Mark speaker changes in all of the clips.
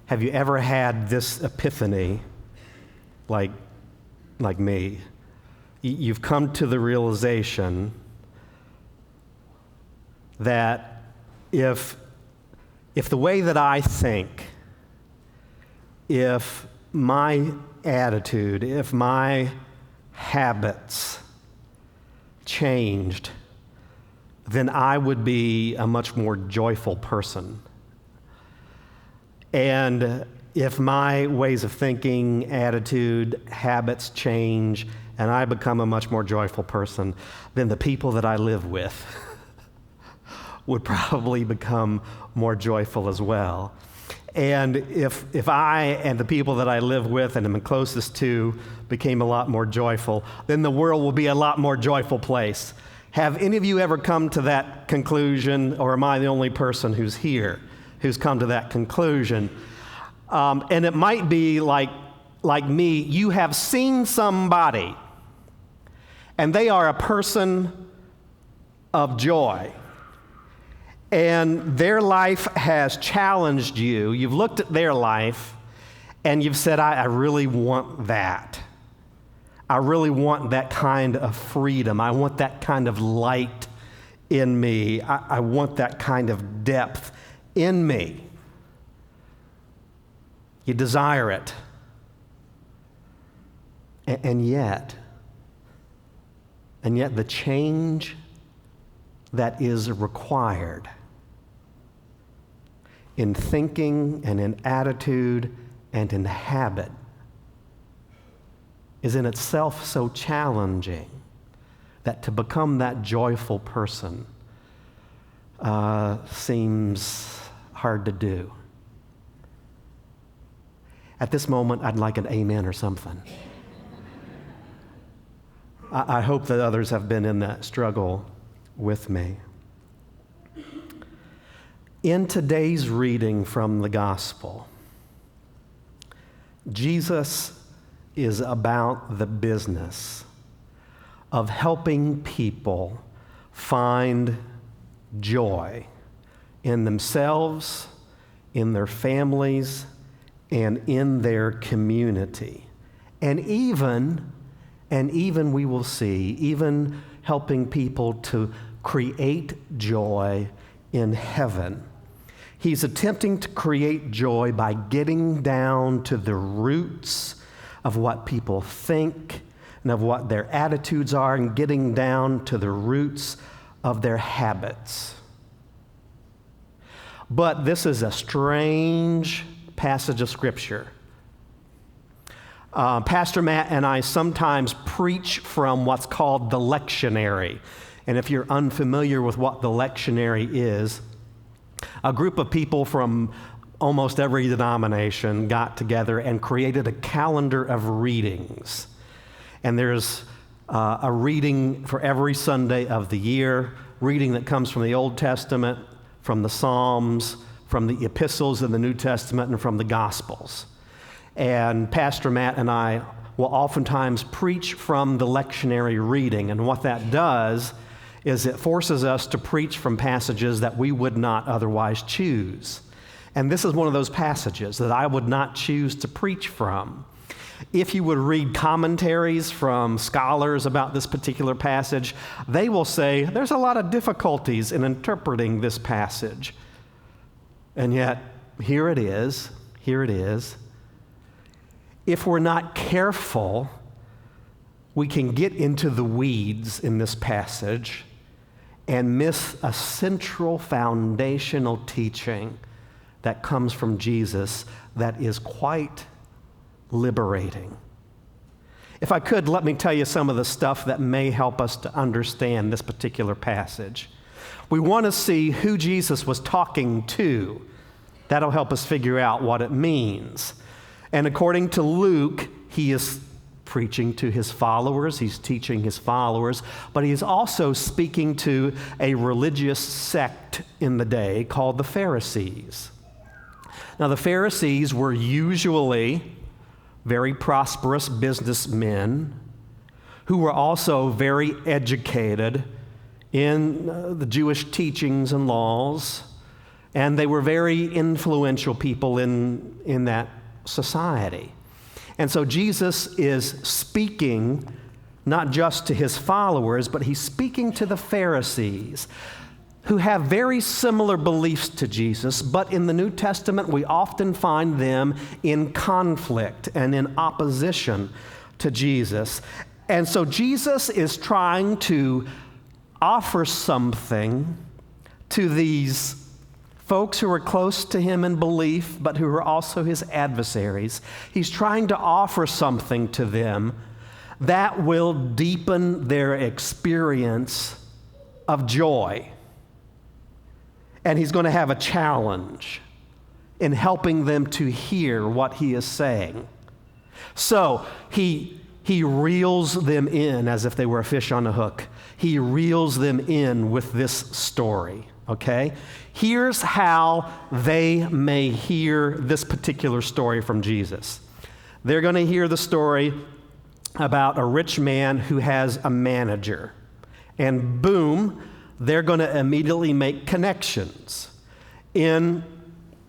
Speaker 1: Have you ever had this epiphany like me? You've come to the realization that if the way that I think, if my attitude, if my habits changed, then I would be a much more joyful person. And if my ways of thinking, attitude, habits change, and I become a much more joyful person, then the people that I live with would probably become more joyful as well. And if I and the people that I live with and am closest to became a lot more joyful, then the world will be a lot more joyful place. Have any of you ever come to that conclusion, or am I the only person who's here who's come to that conclusion? And it might be like me, you have seen somebody, and they are a person of joy. And their life has challenged you. You've looked at their life and you've said, I really want that. I really want that kind of freedom. I want that kind of light in me. I want that kind of depth in me. You desire it. And yet the change that is required in thinking and in attitude and in habit is in itself so challenging that to become that joyful person seems hard to do. At this moment, I'd like an amen or something. I hope that others have been in that struggle with me. In today's reading from the gospel, Jesus is about the business of helping people find joy in themselves, in their families, and in their community. And even we will see, even helping people to create joy in heaven. He's attempting to create joy by getting down to the roots of what people think and of what their attitudes are, and getting down to the roots of their habits. But this is a strange passage of Scripture. Pastor Matt and I sometimes preach from what's called the Lectionary. And if you're unfamiliar with what the Lectionary is, a group of people from almost every denomination got together and created a calendar of readings. And there's a reading for every Sunday of the year, reading that comes from the Old Testament, from the Psalms, from the epistles in the New Testament, and from the Gospels. And Pastor Matt and I will oftentimes preach from the lectionary reading. And what that does is it forces us to preach from passages that we would not otherwise choose. And this is one of those passages that I would not choose to preach from. If you would read commentaries from scholars about this particular passage, they will say there's a lot of difficulties in interpreting this passage. And yet, here it is. If we're not careful, we can get into the weeds in this passage and miss a central foundational teaching that comes from Jesus that is quite liberating. If I could, let me tell you some of the stuff that may help us to understand this particular passage. We want to see who Jesus was talking to. That'll help us figure out what it means. And according to Luke, he is preaching to his followers, he's teaching his followers, but he is also speaking to a religious sect in the day called the Pharisees. Now, the Pharisees were usually very prosperous businessmen who were also very educated in the Jewish teachings and laws, And they were very influential people in that society. And so Jesus is speaking not just to his followers, but he's speaking to the Pharisees, who have very similar beliefs to Jesus, but in the New Testament, we often find them in conflict and in opposition to Jesus. And so Jesus is trying to offer something to these folks who are close to him in belief, but who are also his adversaries. He's trying to offer something to them that will deepen their experience of joy. And he's going to have a challenge in helping them to hear what he is saying. So he reels them in as if they were a fish on a hook. He reels them in with this story, okay? Here's how they may hear this particular story from Jesus. They're going to hear the story about a rich man who has a manager. And boom, they're going to immediately make connections. In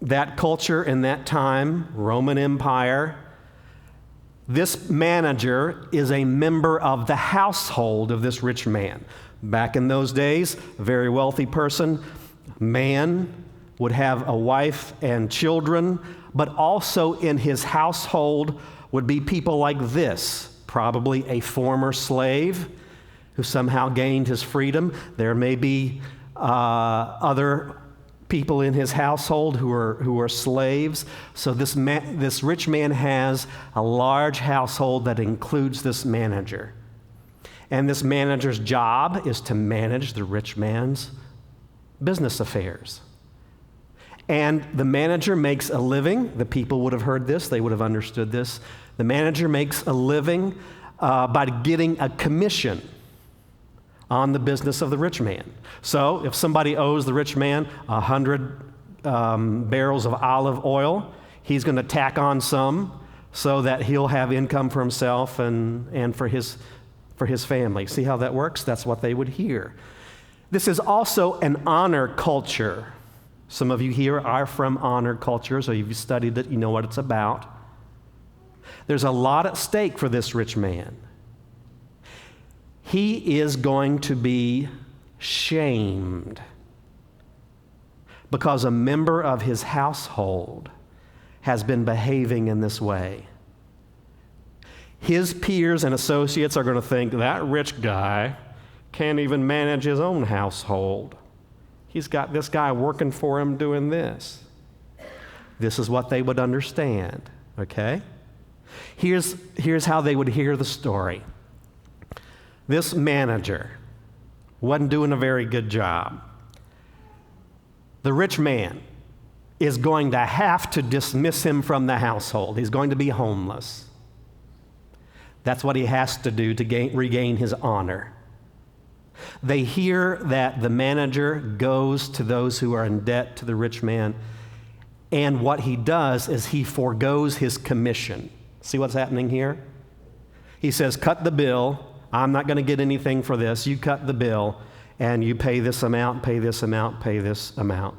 Speaker 1: that culture, in that time, Roman Empire, this manager is a member of the household of this rich man. Back in those days, a very wealthy person, man would have a wife and children, but also in his household would be people like this, probably a former slave who somehow gained his freedom. There may be other people in his household who are slaves. So this rich man has a large household that includes this manager. And this manager's job is to manage the rich man's business affairs. And the manager makes a living. The people would have heard this. They would have understood this. The manager makes a living by getting a commission on the business of the rich man. So if somebody owes the rich man 100 barrels of olive oil, he's going to tack on some so that he'll have income for himself and for his family. See how that works? That's what they would hear. This is also an honor culture. Some of you here are from honor culture, so you've studied it, you know what it's about. There's a lot at stake for this rich man. He is going to be shamed because a member of his household has been behaving in this way. His peers and associates are going to think that rich guy can't even manage his own household. He's got this guy working for him doing this. This is what they would understand, okay? Here's how they would hear the story. This manager wasn't doing a very good job. The rich man is going to have to dismiss him from the household. He's going to be homeless. That's what he has to do to regain his honor. They hear that the manager goes to those who are in debt to the rich man, and what he does is he forgoes his commission. See what's happening here? He says, cut the bill. I'm not going to get anything for this. You cut the bill, and you pay this amount, pay this amount, pay this amount.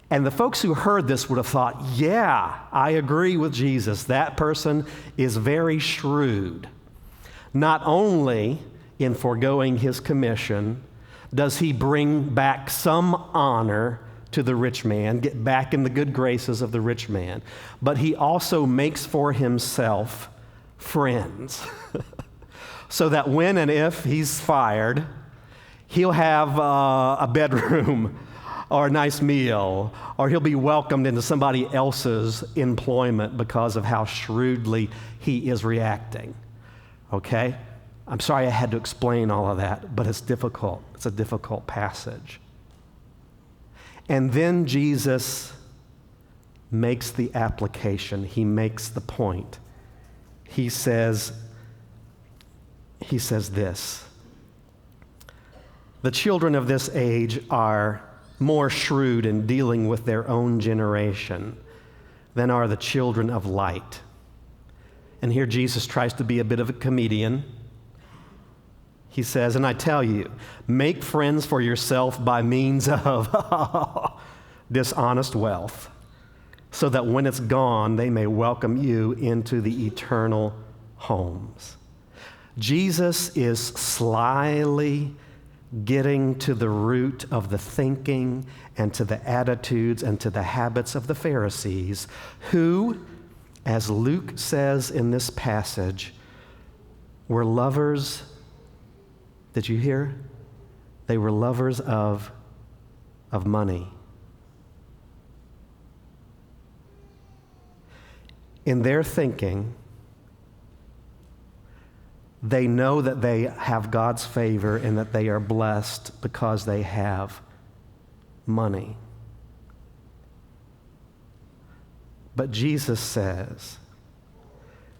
Speaker 1: And the folks who heard this would have thought, yeah, I agree with Jesus. That person is very shrewd. Not only in foregoing his commission does he bring back some honor to the rich man, get back in the good graces of the rich man, but he also makes for himself friends. So that when and if he's fired, he'll have a bedroom or a nice meal, or he'll be welcomed into somebody else's employment because of how shrewdly he is reacting. Okay? I'm sorry I had to explain all of that, but it's difficult. It's a difficult passage. And then Jesus makes the application. He makes the point. He says this: the children of this age are more shrewd in dealing with their own generation than are the children of light. And here Jesus tries to be a bit of a comedian. He says, and I tell you, make friends for yourself by means of dishonest wealth, so that when it's gone, they may welcome you into the eternal homes. Jesus is slyly getting to the root of the thinking and to the attitudes and to the habits of the Pharisees, who, as Luke says in this passage, were lovers. Did you hear? They were lovers of money. In their thinking, they know that they have God's favor and that they are blessed because they have money. But Jesus says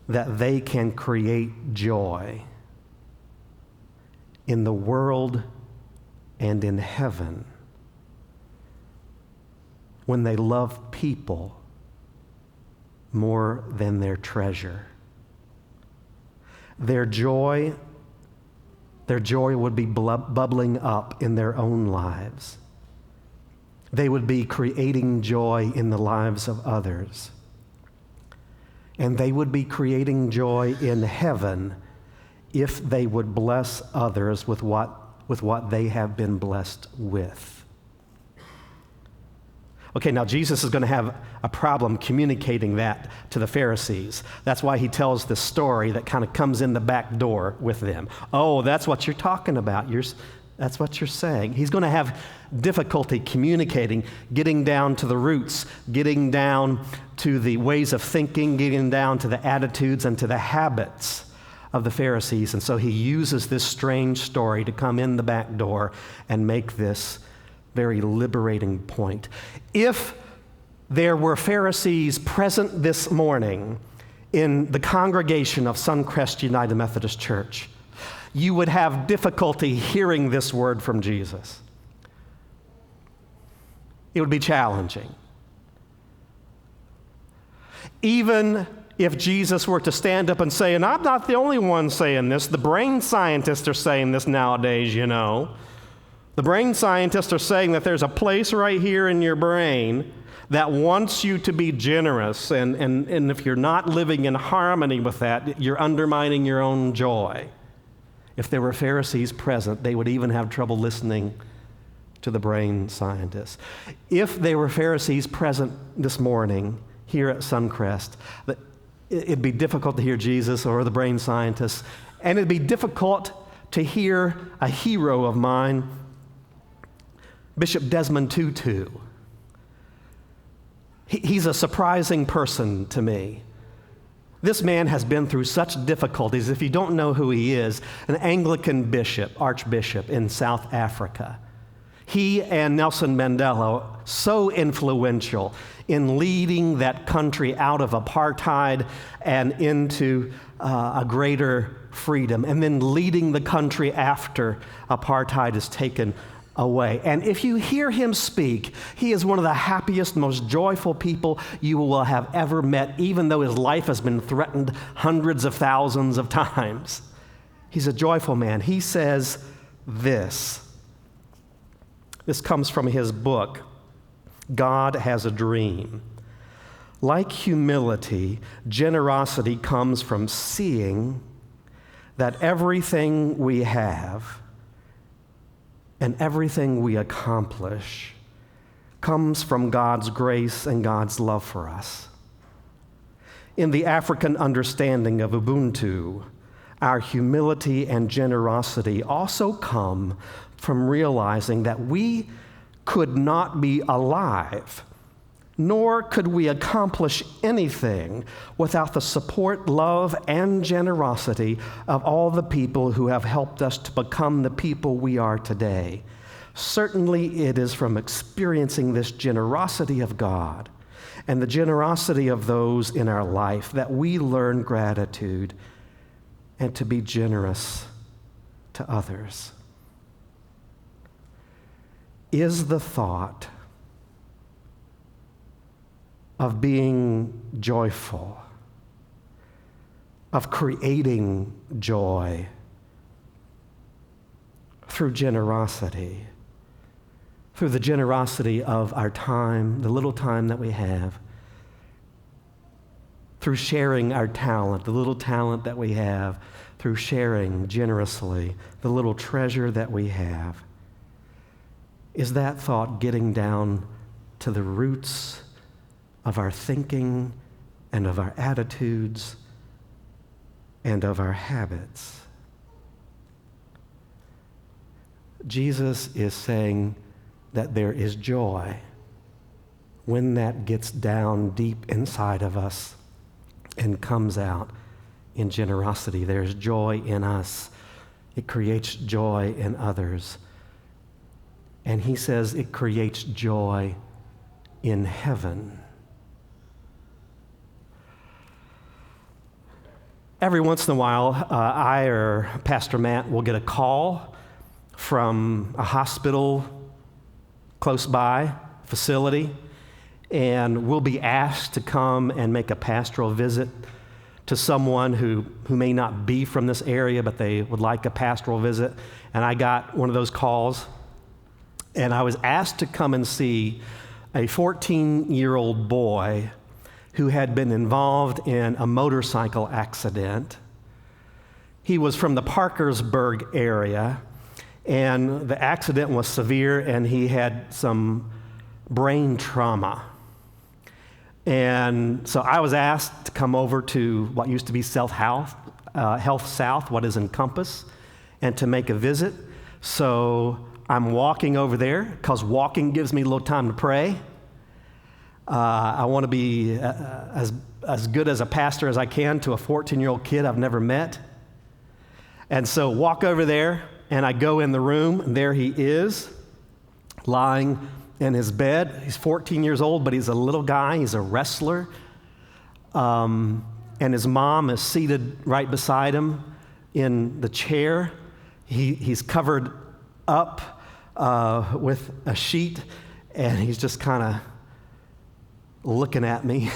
Speaker 1: that they can create joy in the world and in heaven when they love people more than their treasure. Their joy would be bubbling up in their own lives. They would be creating joy in the lives of others. And they would be creating joy in heaven if they would bless others with what they have been blessed with. Okay, now Jesus is going to have a problem communicating that to the Pharisees. That's why he tells this story that kind of comes in the back door with them. Oh, that's what you're talking about. That's what you're saying. He's going to have difficulty communicating, getting down to the roots, getting down to the ways of thinking, getting down to the attitudes and to the habits of the Pharisees. And so he uses this strange story to come in the back door and make this very liberating point. If there were Pharisees present this morning in the congregation of Suncrest United Methodist Church, you would have difficulty hearing this word from Jesus. It would be challenging. Even if Jesus were to stand up and say, and I'm not the only one saying this, the brain scientists are saying this nowadays, you know. The brain scientists are saying that there's a place right here in your brain that wants you to be generous, and if you're not living in harmony with that, you're undermining your own joy. If there were Pharisees present, they would even have trouble listening to the brain scientists. If there were Pharisees present this morning here at Suncrest, it'd be difficult to hear Jesus or the brain scientists, and it'd be difficult to hear a hero of mine, Bishop Desmond Tutu. He's a surprising person to me. This man has been through such difficulties. If you don't know who he is, an Anglican bishop, archbishop in South Africa. He and Nelson Mandela, so influential in leading that country out of apartheid and into a greater freedom, and then leading the country after apartheid is taken away. And if you hear him speak, he is one of the happiest, most joyful people you will have ever met, even though his life has been threatened hundreds of thousands of times. He's a joyful man. He says this. This comes from his book, God Has a Dream. Like humility, generosity comes from seeing that everything we have and everything we accomplish comes from God's grace and God's love for us. In the African understanding of Ubuntu, our humility and generosity also come from realizing that we could not be alive, nor could we accomplish anything without the support, love, and generosity of all the people who have helped us to become the people we are today. Certainly, it is from experiencing this generosity of God and the generosity of those in our life that we learn gratitude and to be generous to others. Is the thought of being joyful, of creating joy through generosity, through the generosity of our time, the little time that we have, through sharing our talent, the little talent that we have, through sharing generously the little treasure that we have. Is that thought getting down to the roots of our thinking and of our attitudes and of our habits? Jesus is saying that there is joy when that gets down deep inside of us and comes out in generosity. There's joy in us. It creates joy in others. And he says it creates joy in heaven. Every once in a while, I or Pastor Matt will get a call from a hospital close by, facility, and we'll be asked to come and make a pastoral visit to someone who may not be from this area, but they would like a pastoral visit. And I got one of those calls, and I was asked to come and see a 14-year-old boy who had been involved in a motorcycle accident. He was from the Parkersburg area, and the accident was severe, and he had some brain trauma. And so I was asked to come over to what used to be Health South, what is in Compass, and to make a visit. So I'm walking over there because walking gives me a little time to pray. I want to be as good as a pastor as I can to a 14-year-old kid I've never met. And so walk over there, and I go in the room, and there he is, lying in his bed. He's 14 years old, but he's a little guy. He's a wrestler. And his mom is seated right beside him in the chair. He's covered up with a sheet, and he's just kind of looking at me.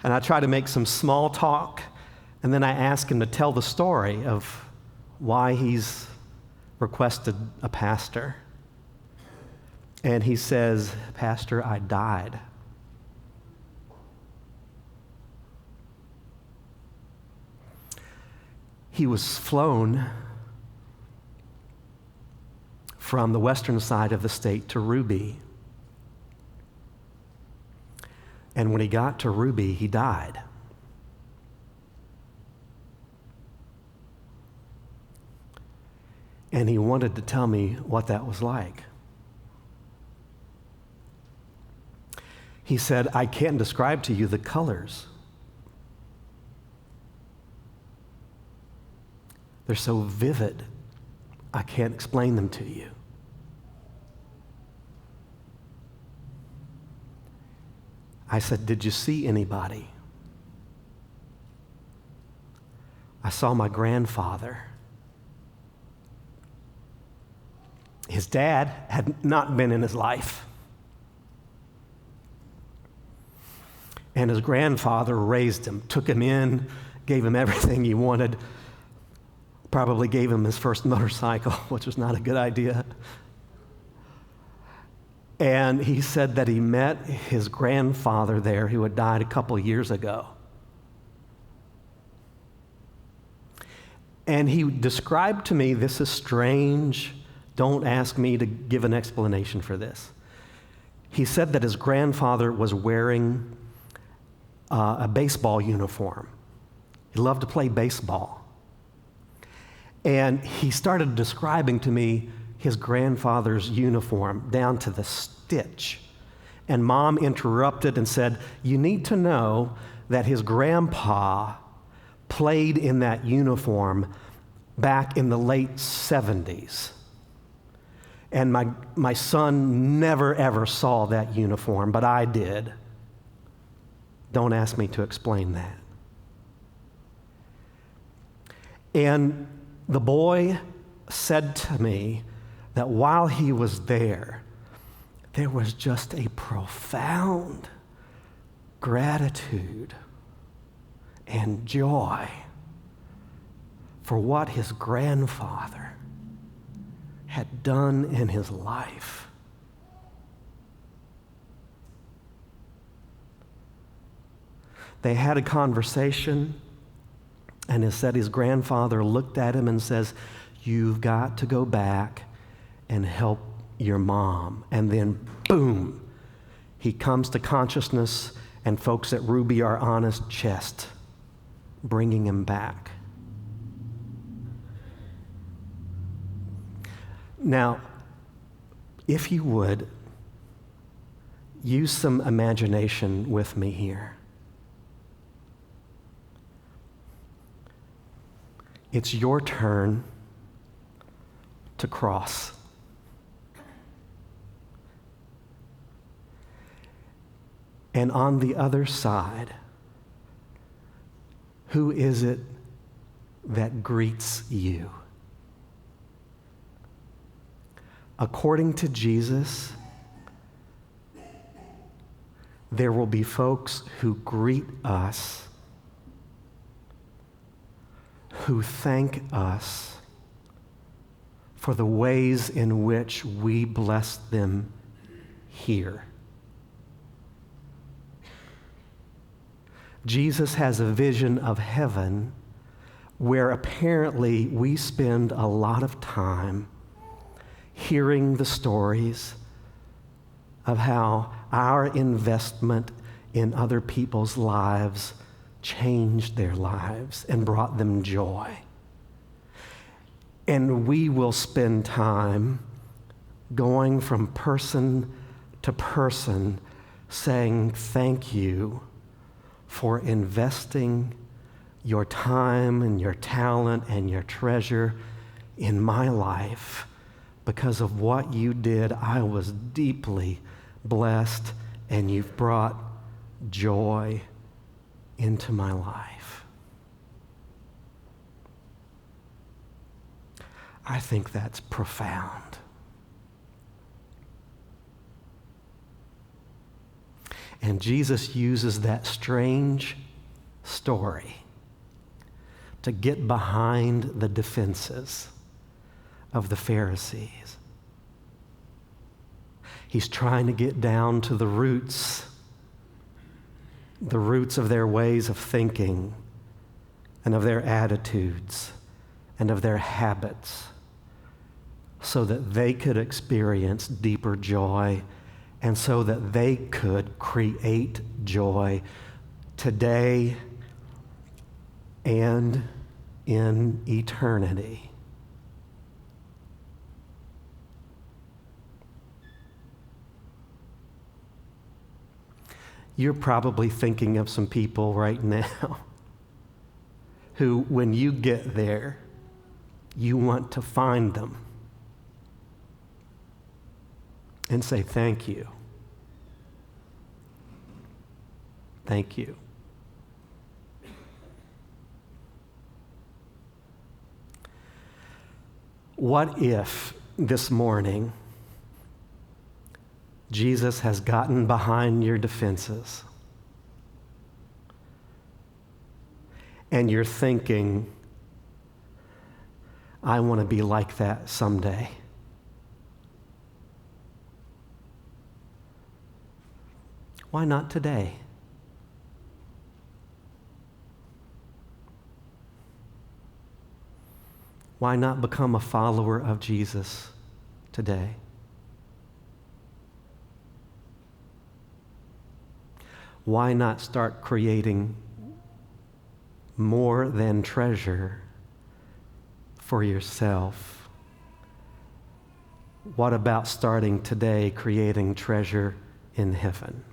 Speaker 1: And I try to make some small talk, and then I ask him to tell the story of why he's requested a pastor. And he says, "Pastor, I died." He was flown from the western side of the state to Ruby. And when he got to Ruby, he died. And he wanted to tell me what that was like. He said, "I can't describe to you the colors. They're so vivid, I can't explain them to you." I said, "Did you see anybody?" "I saw my grandfather." His dad had not been in his life. And his grandfather raised him, took him in, gave him everything he wanted, probably gave him his first motorcycle, which was not a good idea. And he said that he met his grandfather there who had died a couple years ago. And he described to me, this is strange, don't ask me to give an explanation for this. He said that his grandfather was wearing a baseball uniform. He loved to play baseball. And he started describing to me his grandfather's uniform down to the stitch. And Mom interrupted and said, "You need to know that his grandpa played in that uniform back in the late 70s. And my son never, ever saw that uniform, but I did. Don't ask me to explain that." And the boy said to me that while he was there was just a profound gratitude and joy for what his grandfather had done in his life. They had a conversation, and it said his grandfather looked at him and says, "You've got to go back and help your mom." And then, boom, he comes to consciousness, and folks at Ruby are on his chest, bringing him back. Now, if you would, use some imagination with me here. It's your turn to cross. And on the other side, who is it that greets you? According to Jesus, there will be folks who greet us, who thank us for the ways in which we bless them here. Jesus has a vision of heaven where apparently we spend a lot of time hearing the stories of how our investment in other people's lives changed their lives and brought them joy. And we will spend time going from person to person saying, "Thank you for investing your time and your talent and your treasure in my life. Because of what you did, I was deeply blessed, and you've brought joy into my life." I think that's profound. And Jesus uses that strange story to get behind the defenses of the Pharisees. He's trying to get down to the roots of their ways of thinking and of their attitudes and of their habits, so that they could experience deeper joy and so that they could create joy today and in eternity. You're probably thinking of some people right now who, when you get there, you want to find them and say, "Thank you. Thank you." What if this morning Jesus has gotten behind your defenses and you're thinking, "I want to be like that someday"? Why not today? Why not become a follower of Jesus today? Why not start creating more than treasure for yourself? What about starting today creating treasure in heaven?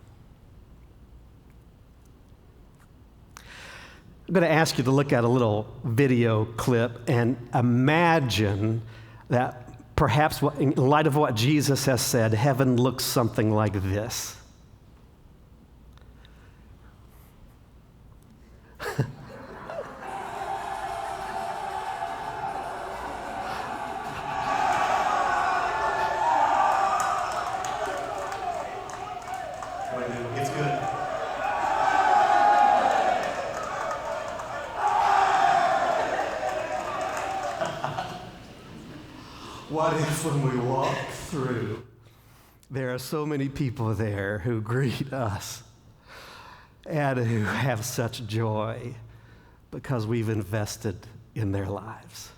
Speaker 1: I'm going to ask you to look at a little video clip and imagine that perhaps in light of what Jesus has said, heaven looks something like this. It's good. What if when we walk through, there are so many people there who greet us and who have such joy because we've invested in their lives.